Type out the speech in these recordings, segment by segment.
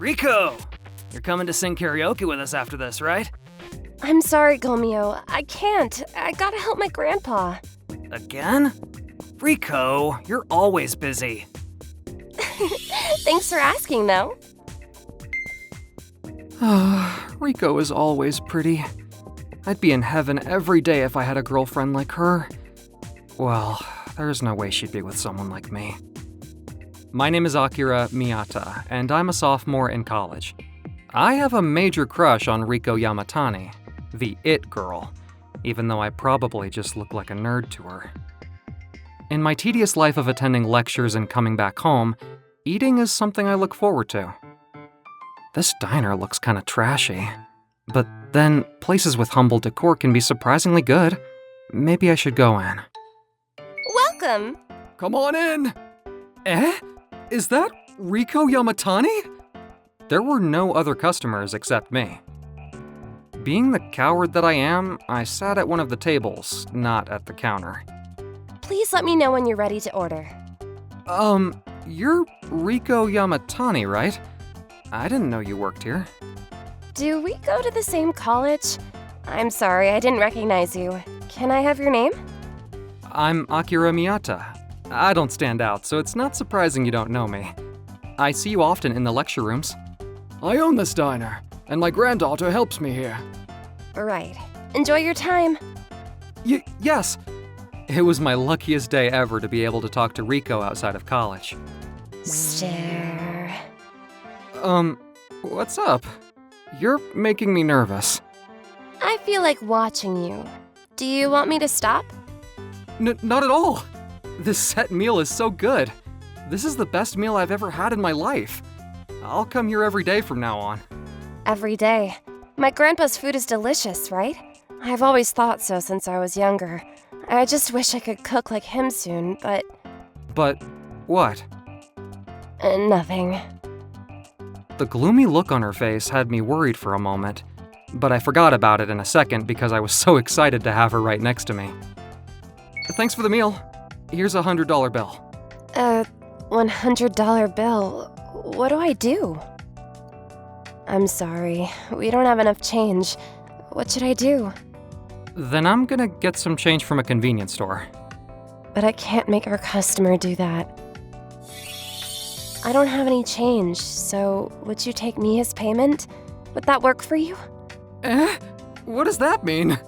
Rico! You're coming to sing karaoke with us after this, right? I'm sorry, Gomeo. I can't. I gotta help my grandpa. Again? Rico, you're always busy. Thanks for asking, though. Rico is always pretty. I'd be in heaven every day if I had a girlfriend like her. Well, there's no way she'd be with someone like me. My name is Akira Miyata, and I'm a sophomore in college. I have a major crush on Riko Yamatani, the it girl, even though I probably just look like a nerd to her. In my tedious life of attending lectures and coming back home, eating is something I look forward to. This diner looks kinda trashy, but then places with humble decor can be surprisingly good. Maybe I should go in. Welcome! Come on in! Eh? Is that Riko Yamatani? There were no other customers except me. Being the coward that I am, I sat at one of the tables, not at the counter. Please let me know when you're ready to order. You're Riko Yamatani, right? I didn't know you worked here. Do we go to the same college? I'm sorry, I didn't recognize you. Can I have your name? I'm Akira Miyata. I don't stand out, so it's not surprising you don't know me. I see you often in the lecture rooms. I own this diner, and my granddaughter helps me here. Right. Enjoy your time. Yes. It was my luckiest day ever to be able to talk to Riko outside of college. Stare. What's up? You're making me nervous. I feel like watching you. Do you want me to stop? Not at all. This set meal is so good. This is the best meal I've ever had in my life. I'll come here every day from now on. Every day. My grandpa's food is delicious, right? I've always thought so since I was younger. I just wish I could cook like him soon, but... But what? Nothing. The gloomy look on her face had me worried for a moment, but I forgot about it in a second because I was so excited to have her right next to me. Thanks for the meal. Here's a $100 bill. $100 bill. What do I do? I'm sorry. We don't have enough change. What should I do? Then I'm gonna get some change from a convenience store. But I can't make our customer do that. I don't have any change, so would you take me as payment? Would that work for you? Eh? What does that mean?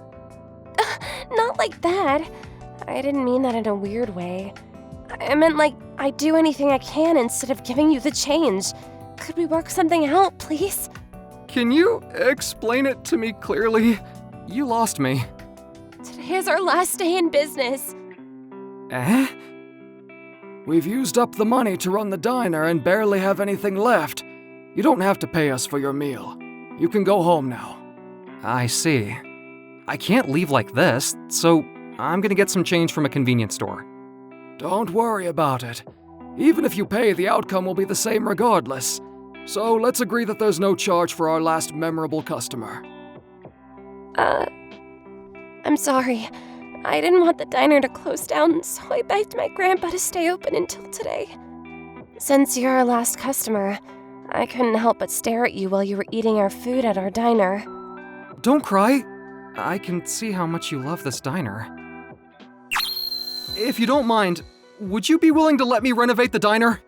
Not like that. I didn't mean that in a weird way. I meant like I'd do anything I can instead of giving you the change. Could we work something out, please? Can you explain it to me clearly? You lost me. Today is our last day in business. Eh? We've used up the money to run the diner and barely have anything left. You don't have to pay us for your meal. You can go home now. I see. I can't leave like this, so I'm gonna get some change from a convenience store. Don't worry about it. Even if you pay, the outcome will be the same regardless. So let's agree that there's no charge for our last memorable customer. I'm sorry. I didn't want the diner to close down, so I begged my grandpa to stay open until today. Since you're our last customer, I couldn't help but stare at you while you were eating our food at our diner. Don't cry. I can see how much you love this diner. If you don't mind, would you be willing to let me renovate the diner?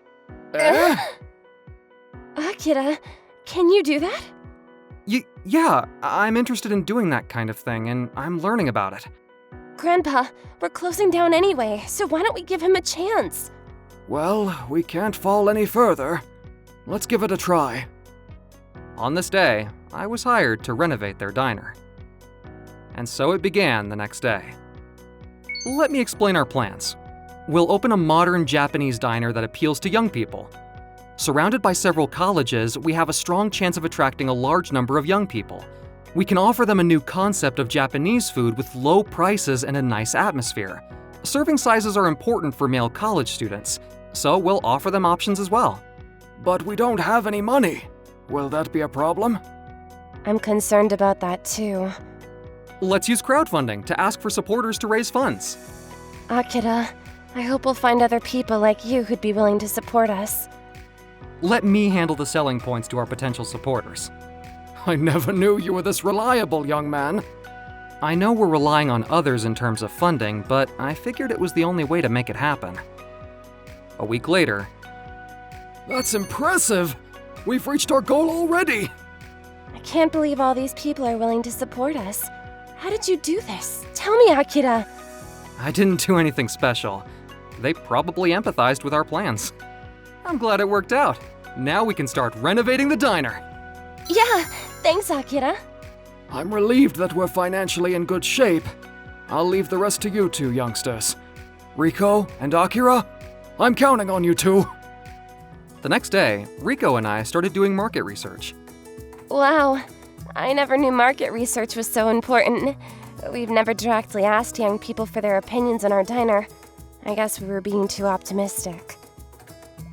Akira, can you do that? Yeah, I'm interested in doing that kind of thing, and I'm learning about it. Grandpa, we're closing down anyway, so why don't we give him a chance? Well, we can't fall any further. Let's give it a try. On this day, I was hired to renovate their diner. And so it began the next day. Let me explain our plans. We'll open a modern Japanese diner that appeals to young people. Surrounded by several colleges, we have a strong chance of attracting a large number of young people. We can offer them a new concept of Japanese food with low prices and a nice atmosphere. Serving sizes are important for male college students, so we'll offer them options as well. But we don't have any money. Will that be a problem? I'm concerned about that too. Let's use crowdfunding to ask for supporters to raise funds. Akira, I hope we'll find other people like you who'd be willing to support us. Let me handle the selling points to our potential supporters. I never knew you were this reliable, young man. I know we're relying on others in terms of funding, but I figured it was the only way to make it happen. A week later, That's impressive. We've reached our goal already. I can't believe all these people are willing to support us. How did you do this? Tell me, Akira. I didn't do anything special. They probably empathized with our plans. I'm glad it worked out. Now we can start renovating the diner. Yeah, thanks, Akira. I'm relieved that we're financially in good shape. I'll leave the rest to you two youngsters. Rico and Akira, I'm counting on you two. The next day, Rico and I started doing market research. Wow, I never knew market research was so important. We've never directly asked young people for their opinions on our diner. I guess we were being too optimistic.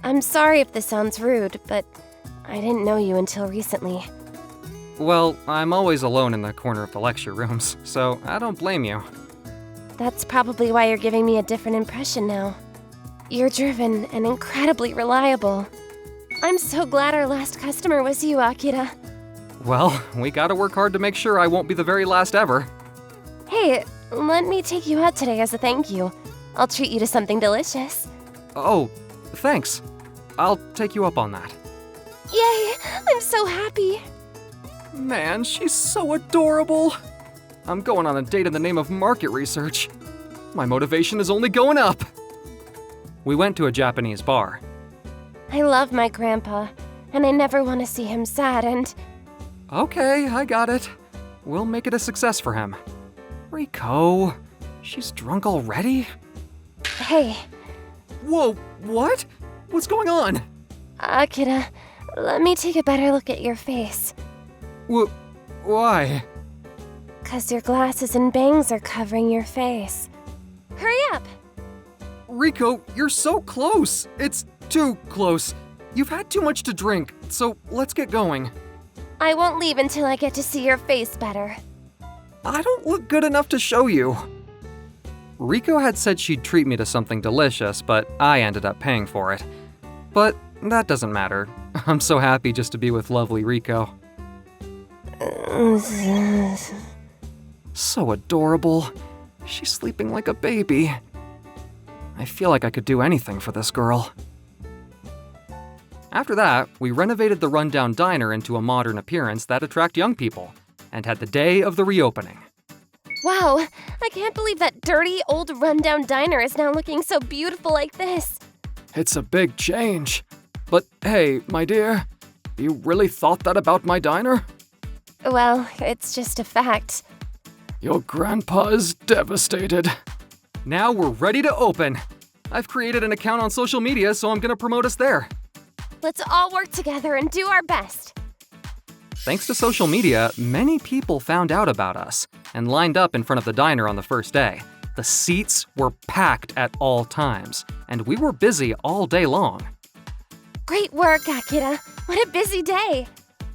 I'm sorry if this sounds rude, but I didn't know you until recently. Well, I'm always alone in the corner of the lecture rooms, so I don't blame you. That's probably why you're giving me a different impression now. You're driven and incredibly reliable. I'm so glad our last customer was you, Akira. Well, we gotta work hard to make sure I won't be the very last ever. Hey, let me take you out today as a thank you. I'll treat you to something delicious. Oh, thanks. I'll take you up on that. Yay! I'm so happy. Man, she's so adorable. I'm going on a date in the name of market research. My motivation is only going up. We went to a Japanese bar. I love my grandpa, and I never want to see him sad, and Okay, I got it. We'll make it a success for him. Rico, she's drunk already? hey, Whoa, what? What's going on? Akira, let me take a better look at your face. Why? 'Cause your glasses and bangs are covering your face. Hurry up! Rico, you're so close. It's too close. You've had too much to drink, so let's get going. I won't leave until I get to see your face better. I don't look good enough to show you. Rico had said she'd treat me to something delicious, but I ended up paying for it. But that doesn't matter. I'm so happy just to be with lovely Rico. So adorable. She's sleeping like a baby. I feel like I could do anything for this girl. After that, we renovated the rundown diner into a modern appearance that attract young people, and had the day of the reopening. Wow, I can't believe that dirty, old, rundown diner is now looking so beautiful like this. It's a big change. But hey, my dear, you really thought that about my diner? Well, it's just a fact. Your grandpa is devastated. Now we're ready to open. I've created an account on social media, so I'm gonna promote us there. Let's all work together and do our best. Thanks to social media, many people found out about us and lined up in front of the diner on the first day. The seats were packed at all times, and we were busy all day long. Great work, Akira. What a busy day.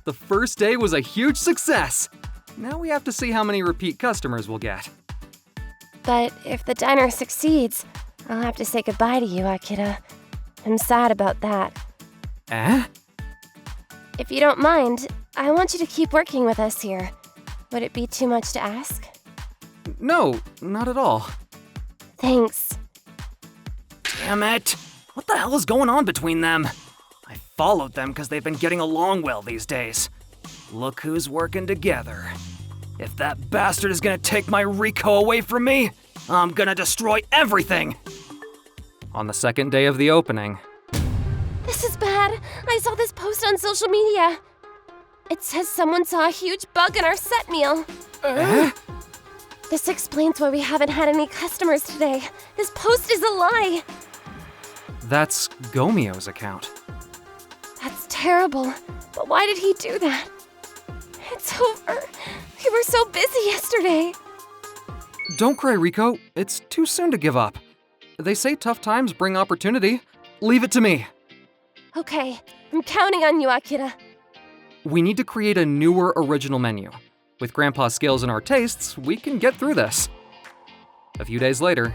The first day was a huge success. Now we have to see how many repeat customers we'll get. But if the diner succeeds, I'll have to say goodbye to you, Akira. I'm sad about that. Eh? If you don't mind, I want you to keep working with us here. Would it be too much to ask? No, not at all. Thanks. Damn it! What the hell is going on between them? I followed them because they've been getting along well these days. Look who's working together. If that bastard is gonna take my Rico away from me, I'm gonna destroy everything! On the second day of the opening, This is bad. I saw this post on social media. It says someone saw a huge bug in our set meal. This explains why we haven't had any customers today. This post is a lie. that's Gomio's account. That's terrible. But why did he do that? It's over. We were so busy yesterday. Don't cry, Rico. It's too soon to give up. They say tough times bring opportunity. Leave it to me. Okay, I'm counting on you, Akira. We need to create a newer original menu. With Grandpa's skills and our tastes, we can get through this. A few days later,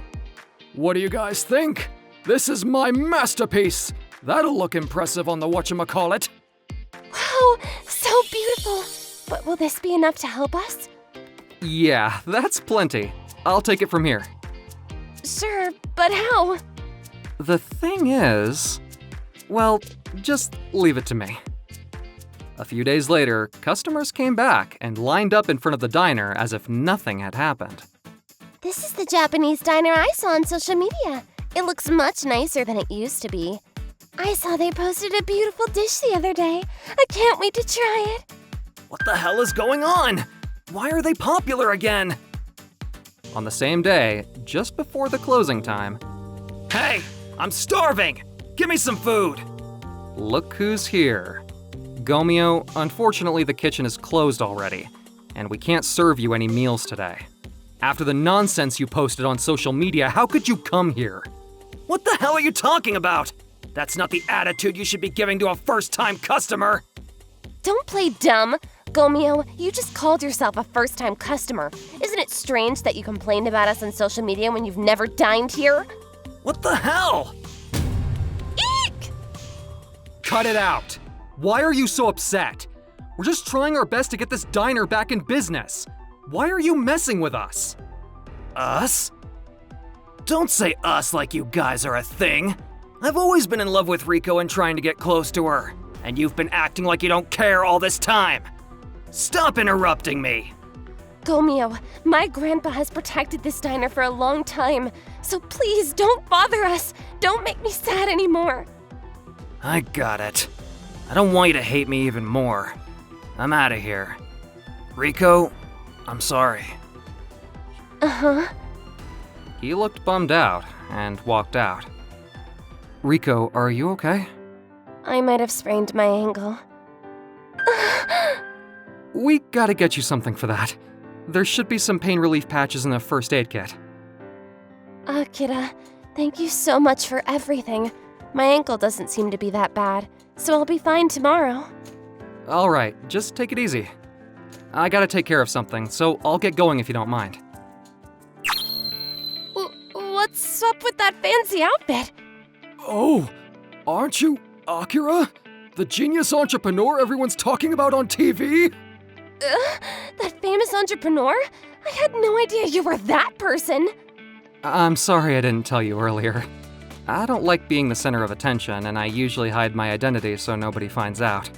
What do you guys think? This is my masterpiece. That'll look impressive on the whatchamacallit. Wow, so beautiful. But will this be enough to help us? Yeah, that's plenty. I'll take it from here. Sure, but how? The thing is, well, just leave it to me. A few days later, customers came back and lined up in front of the diner as if nothing had happened. This is the Japanese diner I saw on social media. It looks much nicer than it used to be. I saw they posted a beautiful dish the other day. I can't wait to try it. What the hell is going on? Why are they popular again? On the same day, just before the closing time, Hey, I'm starving! Give me some food! look who's here. Gomeo, unfortunately the kitchen is closed already, and we can't serve you any meals today. After the nonsense you posted on social media, how could you come here? What the hell are you talking about? That's not the attitude you should be giving to a first-time customer! Don't play dumb. Gomeo, you just called yourself a first-time customer. Isn't it strange that you complained about us on social media when you've never dined here? What the hell? Eek! Cut it out! Why are you so upset? We're just trying our best to get this diner back in business. Why are you messing with us? Us? Don't say us like you guys are a thing. I've always been in love with Riko and trying to get close to her, and you've been acting like you don't care all this time. Stop interrupting me. Gomeo, my grandpa has protected this diner for a long time, so please don't bother us. Don't make me sad anymore. I got it. I don't want you to hate me even more. I'm out of here. Riko, I'm sorry. Uh-huh. He looked bummed out and walked out. Riko, are you okay? I might have sprained my ankle. We gotta get you something for that. There should be some pain relief patches in the first aid kit. Akira, thank you so much for everything. My ankle doesn't seem to be that bad, so I'll be fine tomorrow. Alright, just take it easy. I gotta take care of something, so I'll get going if you don't mind. What's up with that fancy outfit? Oh, aren't you Akira? The genius entrepreneur everyone's talking about on TV? That famous entrepreneur? I had no idea you were that person. I'm sorry I didn't tell you earlier. I don't like being the center of attention, and I usually hide my identity so nobody finds out.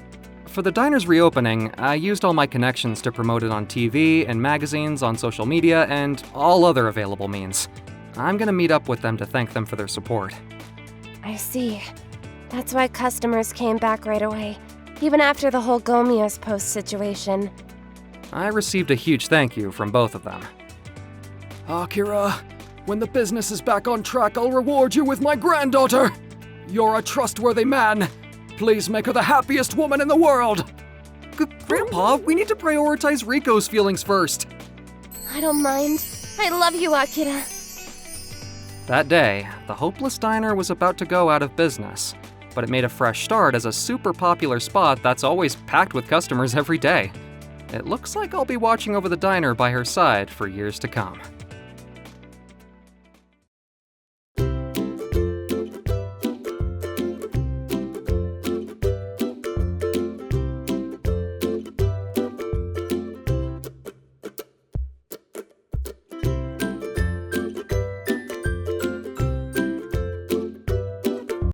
For the diner's reopening, I used all my connections to promote it on TV and magazines, on social media, and all other available means. I'm gonna meet up with them to thank them for their support. I see. That's why customers came back right away, even after the whole Gomeo's post situation. I received a huge thank you from both of them. Akira, when the business is back on track, I'll reward you with my granddaughter. You're a trustworthy man. Please make her the happiest woman in the world. Grandpa, we need to prioritize Riko's feelings first. I don't mind. I love you, Akira. That day, the Hopeless Diner was about to go out of business, but it made a fresh start as a super popular spot that's always packed with customers every day. It looks like I'll be watching over the diner by her side for years to come.